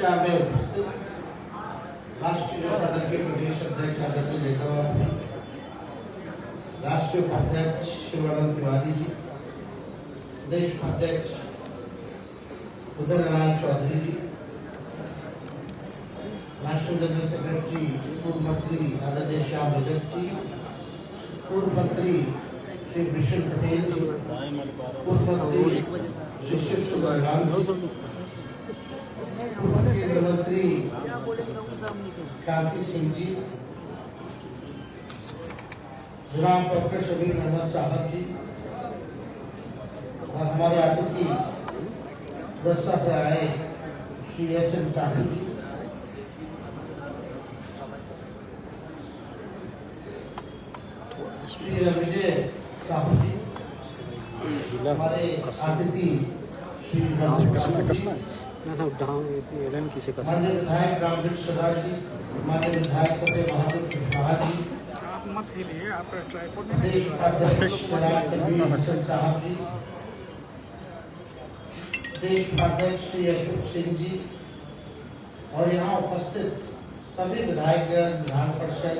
चर्चा में उपस्थित राष्ट्रीय जनता दल के प्रदेश अध्यक्ष आदरणीय नेता राष्ट्रीय उपाध्यक्ष शिवानंद तिवारी जी, प्रदेश उपाध्यक्ष उदय नारायण चौधरी जी, राष्ट्रीय जनरल सेक्रेटरी पूर्व मंत्री आदरणीय श्याम रजक जी, पूर्व मंत्री श्री विशन पटेल जी, पूर्व मंत्री श्री शिव सुंदरराम जी, पूर्व केंद्रीय मंत्री काफी सिंह जी, जनाब डॉक्टर शबीर अहमद साहब जी और हमारे अतिथि वर्षा से आए श्री एस.एन. साहू जी, श्री विजय साहू जी, हमारे अतिथि श्री माननीय विधायक रामवीर सदा जी, माननीय विधायक फतेह बहादुर कुशवाहा जी, प्रदेश उपाध्यक्ष जनाब तनवीर हसन साहब जी, प्रदेश उपाध्यक्ष श्री अशोक सिंह जी और यहाँ उपस्थित सभी विधायकगण, विधान परिषद,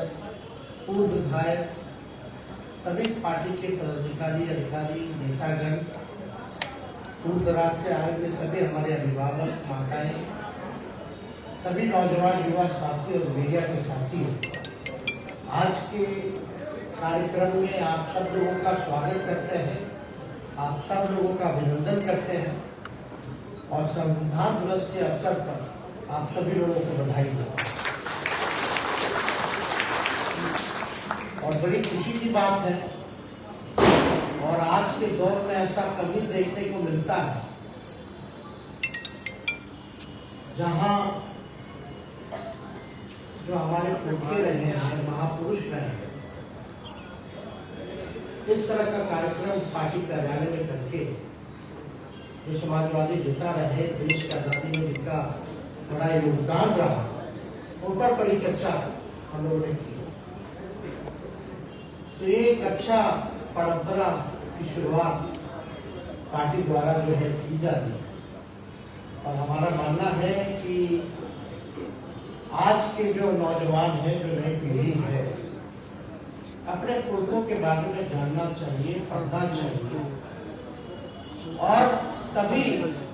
पूर्व विधायक, सभी पार्टी के पदाधिकारी, अधिकारी, नेतागण, दूर दराज से आए हुए सभी हमारे अभिभावक, माताएं, सभी नौजवान युवा साथी और मीडिया के साथी, आज के कार्यक्रम में आप सब लोगों का स्वागत करते हैं, आप सब लोगों का अभिनंदन करते हैं और संविधान दिवस के अवसर पर आप सभी लोगों को बधाई देते हैं। और बड़ी खुशी की बात है और आज के दौर में ऐसा कभी देखने को मिलता है जहां जो हमारे पुरखे रहे हैं, महापुरुष रहे हैं, इस तरह का कार्यक्रम पार्टी कार्यालय में करके जो समाजवादी नेता रहे, देश की आजादी में जिनका बड़ा योगदान रहा, उन पर बड़ी चर्चा हम लोगों ने की। तो ये एक अच्छा परंपरा की शुरुआत पार्टी द्वारा जो है की जा रही है और हमारा मानना है कि आज के जो नौजवान हैं, जो नई पीढ़ी है, अपने पुरखों के बारे में जानना चाहिए, पढ़ना चाहिए और तभी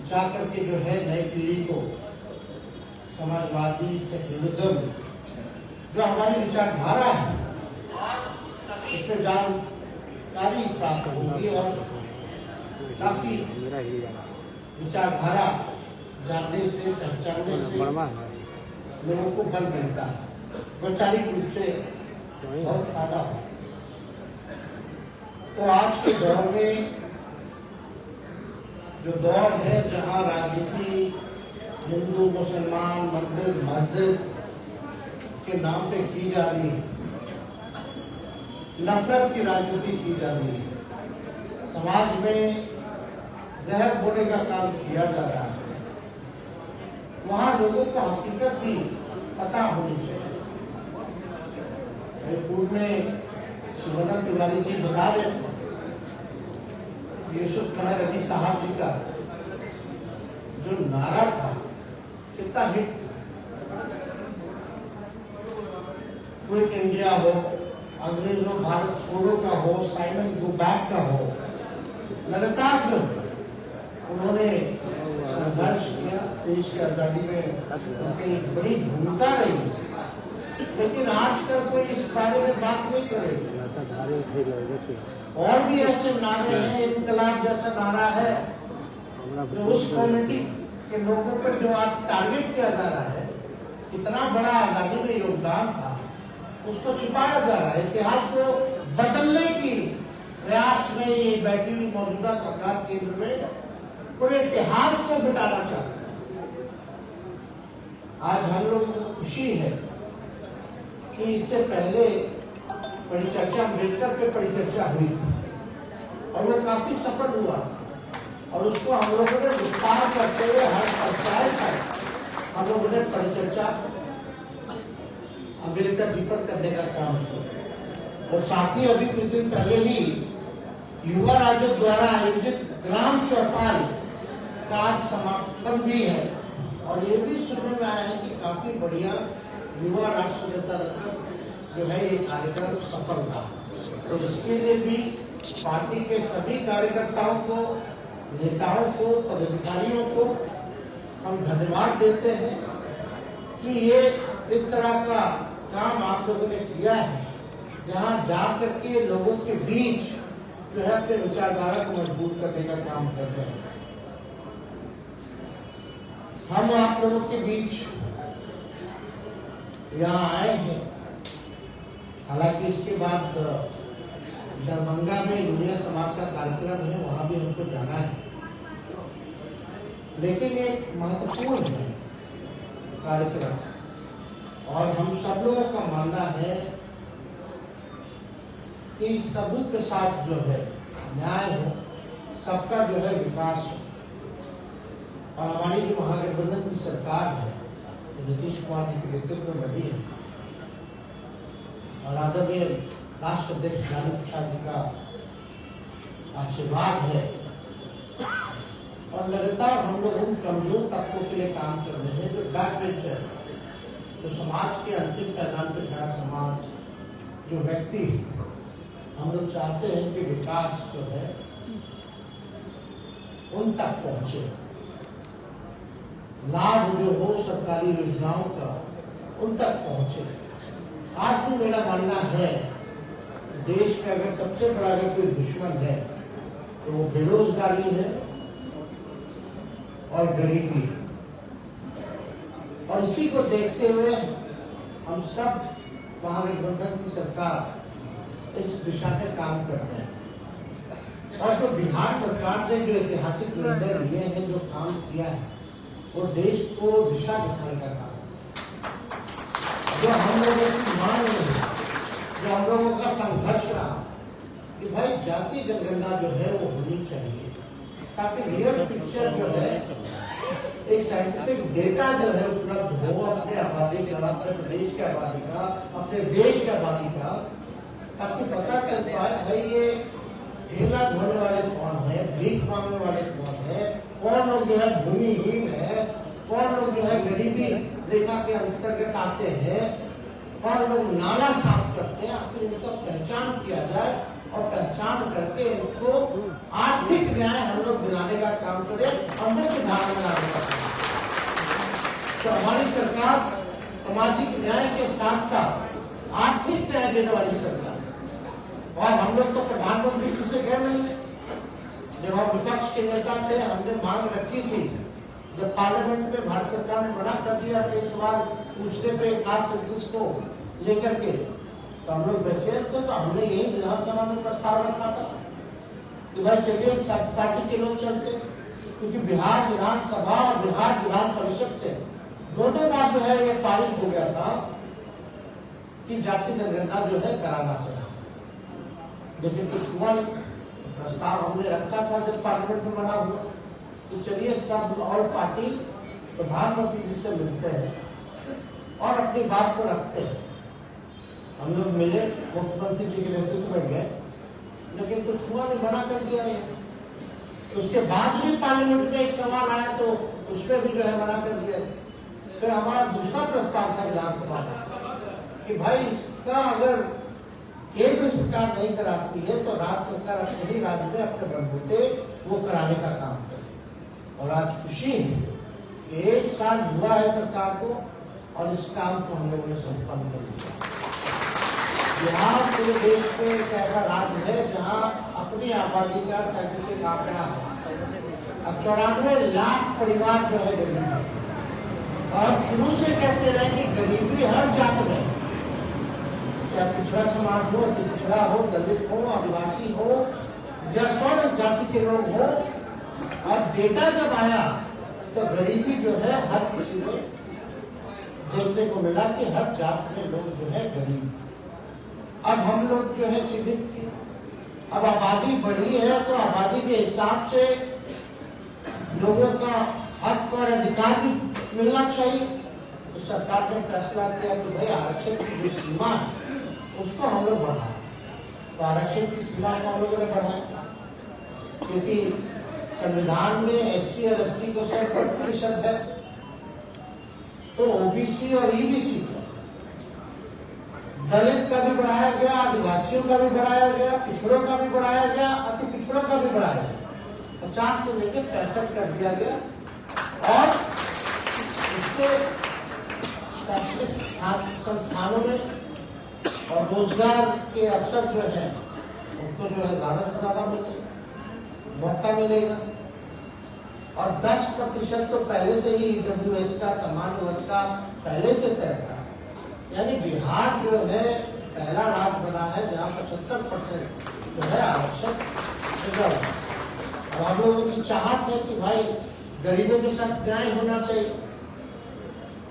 जाकर के जो है नई पीढ़ी को समाजवादी सेक्युलरिज्म जो हमारी विचारधारा है इसमें जानकारी प्राप्त होगी और काफी विचारधारा जानने से, पहचानने से लोगों को बल मिलता है, वैचारिक रूप से बहुत फायदा हो। तो आज के दौर में जो दौर है जहां राजनीति हिंदू, मुसलमान, मंदिर, मस्जिद के नाम पे की जा रही है, नफरत की राजनीति की जा रही है, समाज में जहर बोने का काम किया जा रहा है, वहां लोगों को हकीकत भी पता होनी चाहिए। पूर्व में शिवानंद तिवारी जी बता रहे थे यूसुफ मेहर अली साहब जी का जो नारा था कितना हिट, क्विट इंडिया हो, अंग्रेजों भारत छोड़ो का हो, साइमन गो बैक का हो, लगातार जो उन्होंने संघर्ष किया, देश की आजादी में उनकी बड़ी भूमिका रही, लेकिन आजकल कोई इस बारे में बात नहीं करेगा। और भी ऐसे नारे हैं, इनकलाब जैसा नारा है जो उस कम्युनिटी के लोगों पर जो आज टारगेट किया जा रहा है, कितना बड़ा आजादी में योगदान था, उसको छिपाया जा रहा है। इतिहास को बदलने की प्रयास में ये बैठी हुई मौजूदा सरकार केंद्र में पूरे इतिहास को मिटाना चाहती है। आज हम लोगों को खुशी है कि इससे पहले परिचर्चा अम्बेडकर पे परिचर्चा हुई थी और वो काफी सफल हुआ और उसको हम लोगों ने विस्तार करते हुए हर पंचायत तक हम लोगों ने परिचर्चा अम्बेडकर जी पर करने का काम किया। और साथ ही अभी कुछ दिन पहले ही युवा राजद द्वारा आयोजित ग्राम चौपाल का आज समापन भी है और ये भी सुनने में आया है कि काफी बढ़िया युवा राष्ट्र नेता रत्न जो है ये कार्यक्रम सफल रहा। तो इसके लिए भी पार्टी के सभी कार्यकर्ताओं को, नेताओं को, पदाधिकारियों को हम धन्यवाद देते हैं कि ये इस तरह का काम आप लोगों ने किया है, जहां जा करके लोगों के बीच जो है अपने विचारधारा को मजबूत करने का काम कर रहे हैं। हम आप लोगों के बीच यहाँ आए हैं, हालांकि इसके बाद दरभंगा में यूनियन समाज का कार्यक्रम है, वहां भी हमको जाना है, लेकिन ये महत्वपूर्ण है कार्यक्रम और हम सब लोगों का मानना है कि सभी के साथ जो है न्याय हो, सबका जो है विकास हो। और हमारी जो महागठबंधन की सरकार है, तो नीतीश कुमार जी के नेतृत्व में बनी है और आदरणीय राष्ट्र अध्यक्ष लालू प्रसाद जी का आशीर्वाद है और लगातार हम लोग उन कमजोर तत्वों के लिए काम कर रहे हैं जो बैक बेंचर, जो समाज के अंतिम पैदान पर खड़ा समाज, जो व्यक्ति, हम लोग चाहते हैं कि विकास जो है उन तक पहुंचे, लाभ जो हो सरकारी योजनाओं का उन तक पहुंचे। आज भी मेरा मानना है देश का अगर सबसे बड़ा अगर कोई दुश्मन है तो वो बेरोजगारी है और गरीबी है। और इसी को देखते हुए हम सब महागठबंधन की सरकार इस दिशा में काम कर रहे हैं। और जो बिहार सरकार ने जो ऐतिहासिक निर्णय लिए हैं, जो काम किया है, वो देश को दिशा दिखाने का काम, जो हम लोगों की मांग है, जो हम लोगों का संघर्ष रहा कि भाई जाति जनगणना जो है वो होनी चाहिए, ताकि रियल पिक्चर जो है, एक साइंटिफिक डेटा जो है उपलब्ध हो अपने आबादी का, अपने प्रदेश की आबादी का, अपने देश की आबादी का, ताकि पता चल पाए भाई ये ढेला धोने वाले कौन है, भीख मांगने वाले कौन है, कौन लोग जो है भूमिहीन है, कौन लोग जो है गरीबी रेखा के अंतर्गत आते हैं, कौन लोग नाला साफ करते हैं, आखिर इनका पहचान किया जाए और पहचान करके इनको आर्थिक न्याय हम लोग दिलाने का काम करें, हम लोग की धारणा बनाने का काम। तो हमारी सरकार सामाजिक न्याय के साथ साथ आर्थिक न्याय देने वाली सरकार, और हम लोग तो प्रधानमंत्री जी से कह रहे हैं, जब हम विपक्ष के नेता थे हमने मांग रखी थी, जब पार्लियामेंट में भारत सरकार ने मना कर दिया कि सवाल पूछने पे कास्ट सेंसस को लेकर के, तो हम लोग बैठे थे, तो हमने यही विधानसभा में प्रस्ताव रखा था कि भाई चलिए सब पार्टी के लोग चलते, क्योंकि बिहार विधानसभा और बिहार विधान परिषद से दोनों बार जो है ये पारित हो गया था कि जाति जनगणना जो है कराना चाहिए, लेकिन कुछ हुआ नहीं। प्रस्ताव हमने रखा था जब पार्लियामेंट में मना हुआ, तो चलिए सब और पार्टी प्रधानमंत्री जी से मिलते हैं और अपनी बात को रखते हैं। हम लोग मिले, मुख्यमंत्री जी के नेतृत्व में गए, लेकिन कुछ हुआ नहीं, मना कर दिया है। उसके बाद भी पार्लियामेंट में एक सवाल आया तो उसमें भी जो है मना कर दिया। फिर हमारा दूसरा प्रस्ताव था विधानसभा में कि भाई इसका अगर केंद्र सरकार नहीं कराती है तो राज्य सरकार अपने ही राज्य में अपने बलबूते वो कराने का काम करे। और आज खुशी है कि 1 साल हुआ है सरकार को और इस काम को हम लोगों ने संपन्न कर दिया। बिहार पूरे देश में एक ऐसा राज्य है जहां अपनी आबादी का साइंटिफिक आंकड़ा है, अब 94 लाख परिवार जो है गरीब है। और शुरू से कहते रहे कि गरीबी हर जात में, चाहे पिछड़ा समाज हो, अति पिछड़ा हो, दलित हो, आदिवासी हो या स्वर्ण जाति के लोग हो, और डेटा जब आया तो गरीबी जो है हर किसी में देखने को मिला कि हर जात में लोग जो है गरीब। अब हम लोग जो है चिन्हित किए, अब आबादी बढ़ी है तो आबादी के हिसाब से लोगों का हक और अधिकार भी मिलना चाहिए। तो सरकार ने फैसला किया कि भाई आरक्षण की जो सीमा है उसको हम लोग बढ़ाएं। तो आरक्षण की सीमा को हम लोगों ने बढ़ाया, क्योंकि संविधान में SC और ST को 100% है तो ओबीसी और ईबीसी का, दलित का भी बढ़ाया गया, आदिवासियों का भी बढ़ाया गया, पिछड़ों का भी बढ़ाया गया, अति पिछड़ों का भी बढ़ाया गया। 50 से लेकर 65 कर दिया गया। और इससे शैक्षणिक संस्थानों में और रोजगार के अवसर जो है उनको जो है ज्यादा से ज्यादा मौका मिलेगा। और 10% तो पहले से ही ईडब्ल्यूएस का समान वर्ग का पहले से तय था। यानी बिहार जो है पहला राज्य बना है जहाँ 75% जो है आरक्षण रिजर्व है। और हम लोगों की चाहत है कि भाई गरीबों के साथ न्याय होना चाहिए,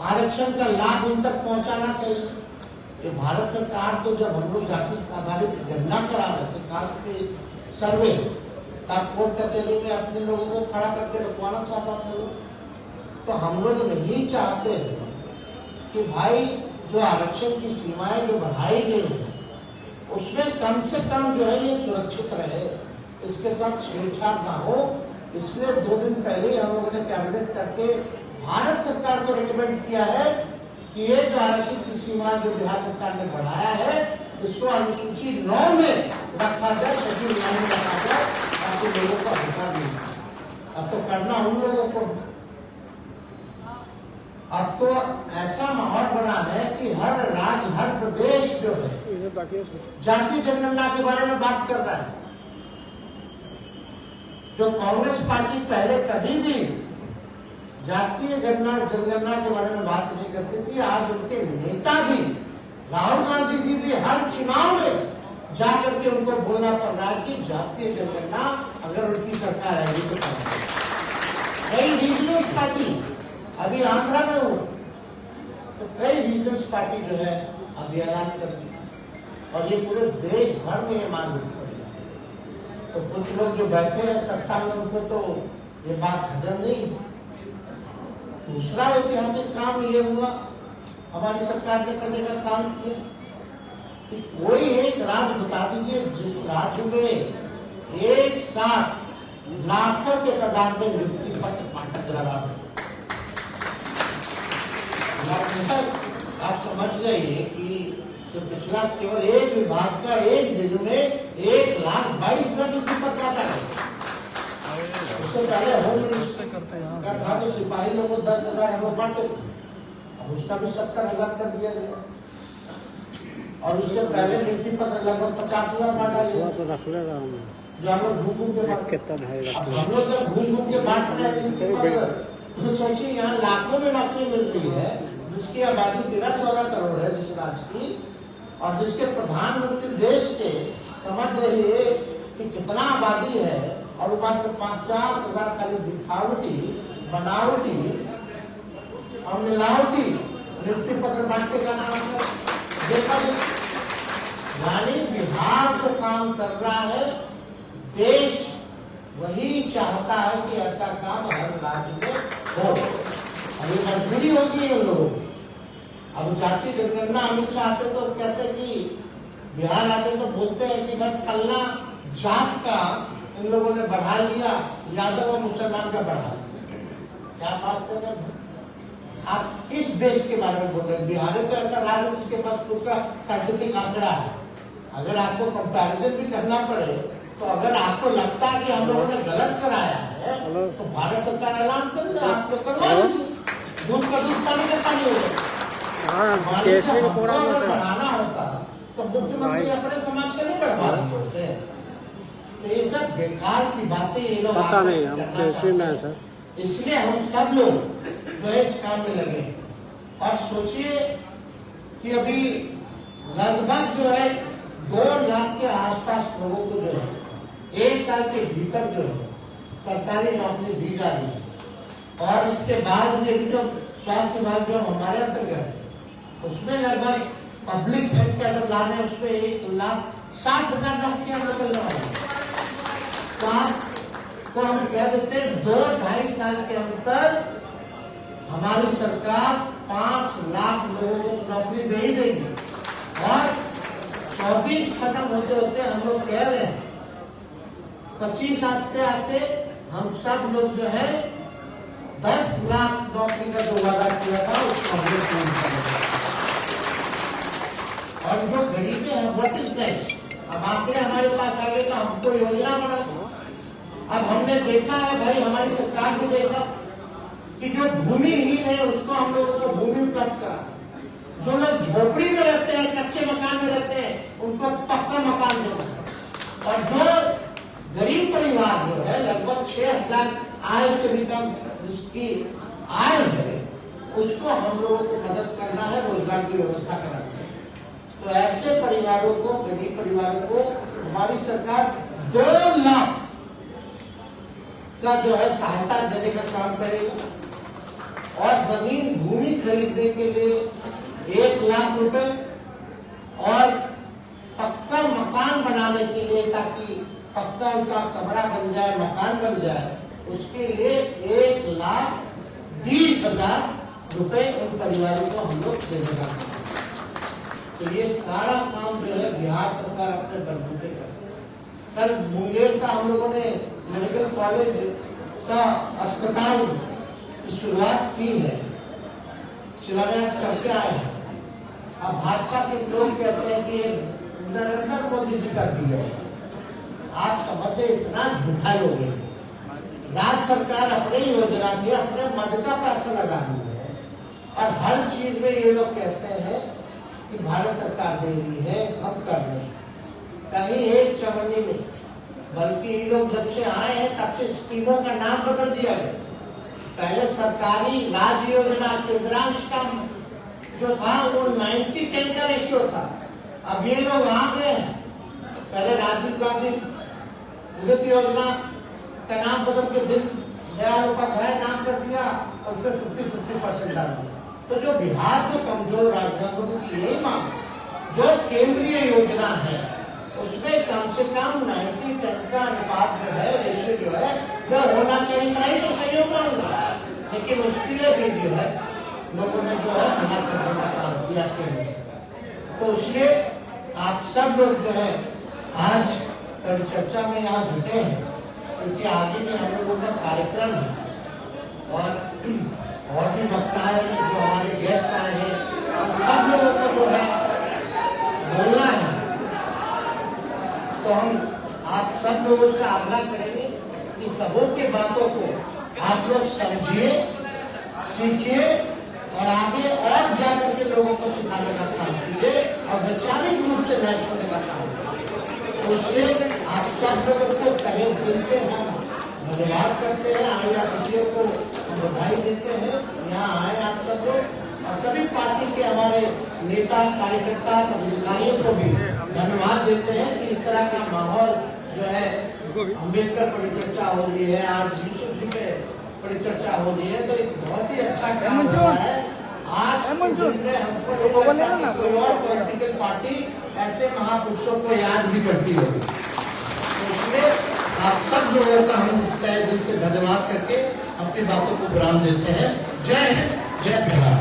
आरक्षण का लाभ उन तक पहुंचाना चाहिए। कि भारत सरकार तो जब हम लोग जाति आधारित गणना करा रहे थे, कास्ट के सर्वे, तब कोर्ट कचहरी में अपने लोगों को खड़ा करके रखवाना चाहता था लोग। तो हम लोग नहीं चाहते हैं कि भाई जो आरक्षण की सीमाएं जो बढ़ाई गई है उसमें कम से कम जो है ये सुरक्षित रहे, इसके साथ छेड़छाड़ ना हो। इसलिए 2 दिन पहले हम लोगों ने कैबिनेट करके भारत सरकार को रिकमेंड किया है कि ये जो आरक्षण की सीमा जो बिहार सरकार ने बढ़ाया है इसको अनुसूची 9 में रखा जाए, शेड्यूल 9 में रखा जाए, ताकि लोगों को अधिकार मिले। अब तो करना उन लोगों को, अब तो ऐसा माहौल बना है कि हर राज्य हर प्रदेश जो है जाति जनगणना के बारे में बात कर रहा है। जो कांग्रेस पार्टी पहले कभी भी जातीय जनगणना के बारे में बात नहीं करती थी, आज उनके नेता भी, राहुल गांधी जी भी हर चुनाव में जाकर के उनको बोलना पड़ रहा है कि जातीय जनगणना अगर उनकी सरकार आएगी तो कई रीजनल पार्टी, अभी आंध्रा में हुआ तो कई रीजनल पार्टी जो है अभी ऐलान कर दी और ये पूरे देश भर में ये मांग उठ रही है। तो कुछ लोग जो बैठे हैं सत्ता में उनको तो ये बात हजम नहीं। दूसरा ऐतिहासिक काम ये हुआ हमारी सरकार ने करने का काम किया कि कोई एक राज्य बता दीजिए जिस राज्य में एक साथ लाखों के तादाद में नियुक्ति पत्र बांटा जा रहा है। आप समझ जाइए कि जो पिछला केवल एक विभाग का एक दिन में 1,22,000 नियुक्ति पत्र आता है। उससे पहले होम मिनिस्टर का था तो सिपाही लोगों को 10,000 हम लोग बांटे थे, अब उसका भी 70,000 कर दिया गया। और उससे पहले नियुक्ति पत्र लगभग 50,000 बांटा गया जो हम लोग घूम घूम के हम लोग जब घूम घूम के बांट रहे हैं नियुक्ति पत्र, तो सोचिए यहाँ लाखों में नौकरी मिल रही है जिसकी आबादी 13-14 करोड़ है जिस राज्य की, और जिसके प्रधानमंत्री देश के समझ रहिए कि कितना आबादी है और वो मात्र 50,000 खाली दिखावटी बनावटी और मिलावटी नियुक्ति पत्र बांटने का नाम है। देखा यानी बिहार जो काम कर रहा है देश वही चाहता है कि ऐसा काम हर राज्य में हो। अभी मजबूरी होगी उन लोगों की। अब जाति जनगणना अमित शाह आते तो कहते कि बिहार आते तो बोलते हैं कि भाई फलना जात का इन लोगों ने बढ़ा लिया, यादव और मुसलमान का बढ़ा लिया। क्या बात कर रहे हैं आप? इस देश के बारे में बोल रहे हैं। बिहार तो ऐसा राज्य है जिसके पास खुद का साइंटिफिक आंकड़ा है। अगर आपको कंपैरिजन भी करना पड़े तो अगर आपको लगता है कि हम लोगों ने गलत कराया है तो भारत सरकार ऐलान कर दे, आप तो करवा लीजिए। दूध का दूध पानी का पानी हो जाए। बढ़ाना होता तो मुख्यमंत्री अपने समाज के नहीं बढ़वा रहे होते हैं। तो ये सब बेकार की बातें ये लोग पता नहीं हम कैसे में सर। इसलिए हम सब लोग जो है इस काम में लगे और सोचिए कि अभी लगभग जो है 2 लाख के आसपास लोगों को जो है 1 साल के भीतर जो है सरकारी नौकरी दी जा रही है। और इसके बाद में तो स्वास्थ्य विभाग जो हमारे अंतर्गत है उसमें लगभग पब्लिक हेल्थ केयर लाने उसमें 1,60,000 नौकरियां निकलने वाली। तो हम कह देते हैं 2-2.5 साल के अंतर हमारी सरकार 5 लाख लोगों को नौकरी दे ही देगी। और 24 खत्म होते होते हम लोग कह रहे हैं 25 आते आते हम सब लोग जो है 10 लाख नौकरी का जो वादा किया था उसको आंकड़े हमारे पास आ गए तो हमको योजना बना। अब हमने देखा है भाई, हमारी सरकार ने देखा कि जो भूमिहीन है उसको हम लोगों को भूमि उपलब्ध करा, जो लोग झोपड़ी में रहते हैं, कच्चे मकान में रहते हैं, उनको पक्का मकान देना, और जो गरीब परिवार जो है लगभग 6,000 आय से भी कम जिसकी आय है, उसको हम लोगों को मदद करना है, रोजगार की व्यवस्था कराना है। तो ऐसे परिवारों को, गरीब परिवारों को हमारी सरकार 2 लाख का जो है सहायता देने का काम करेगा, और जमीन भूमि खरीदने के लिए 1 लाख रुपए, और पक्का मकान बनाने के लिए ताकि पक्का उनका कमरा बन जाए, मकान बन जाए, उसके लिए 1,20,000 रुपए उन परिवारों को हम लोग देने का काम। तो ये सारा काम जो है बिहार सरकार अपने बलबूते कर। कल मुंगेर का हम लोगों ने मेडिकल कॉलेज सा अस्पताल की शुरुआत की है, शिलान्यास करके आए हैं। अब भाजपा के लोग कहते हैं कि नरेंद्र मोदी जी कर दिया। आप समझे इतना झूठा लोग हैं। राज्य सरकार अपने योजना के अपने मद का पैसा लगा रही है, और हर चीज में ये लोग कहते हैं कि भारत सरकार दे रही है, हम कर रहे हैं। कहीं एक चवन्नी नहीं, बल्कि ये लोग जब से आए हैं तब से स्कीमों का नाम बदल दिया गया। पहले सरकारी राज्य योजना केंद्रांश का जो था वो 90-10 का रेशियो था। अब ये लोग आ गए हैं, पहले राजीव गांधी विद्युत योजना का नाम बदल के दिन दयाल उपाध्याय नाम कर दिया, और उसमें 50-50% डाल दिया। तो जो बिहार जो कमजोर राज्य है, लोगों की यही मांग, जो केंद्रीय योजना है उसमें कम से कम 90-10 का अनुपात जो है, रेशियो जो है वो होना चाहिए, नहीं तो सहयोग मांगा। लेकिन उसके लिए भी जो है लोगों ने जो है मना करने का काम किया केंद्र से। तो इसलिए आप सब लोग जो है आज परिचर्चा में यहाँ जुटे हैं, क्योंकि आगे में हम लोगों का कार्यक्रम है, और भी वक्ता है जो हमारे गेस्ट आए हैं, सब लोगों को जो है बोलना है। तो हम आप सब लोगों से आग्रह करेंगे कि सबों के बातों को आप लोग समझिए, सीखिए, और आगे और जाकर के लोगों को सिखाने का काम कीजिए, और वैचारिक रूप से लैस होने का काम कीजिए। तो इसलिए आप सब लोगों को तहे दिल से हम धन्यवाद करते हैं, आए अतिथियों को हम बधाई देते हैं। यहाँ आए आप सब लोग, और सभी पार्टी के हमारे नेता, कार्यकर्ता, पदाधिकारियों को भी धन्यवाद देते हैं कि इस तरह का माहौल जो है, अम्बेडकर परिचर्चा हो रही है, आज यूसुफ जी पे परिचर्चा हो रही है, तो एक बहुत ही अच्छा काम हो रहा है। आज के दिन में हमको कोई और पॉलिटिकल पार्टी ऐसे महापुरुषों को याद भी करती होगी। तो इसलिए आप सब लोगों का हम तहे दिल से धन्यवाद करके अपनी बातों को विराम देते हैं। जय हिंद, जय बिहार।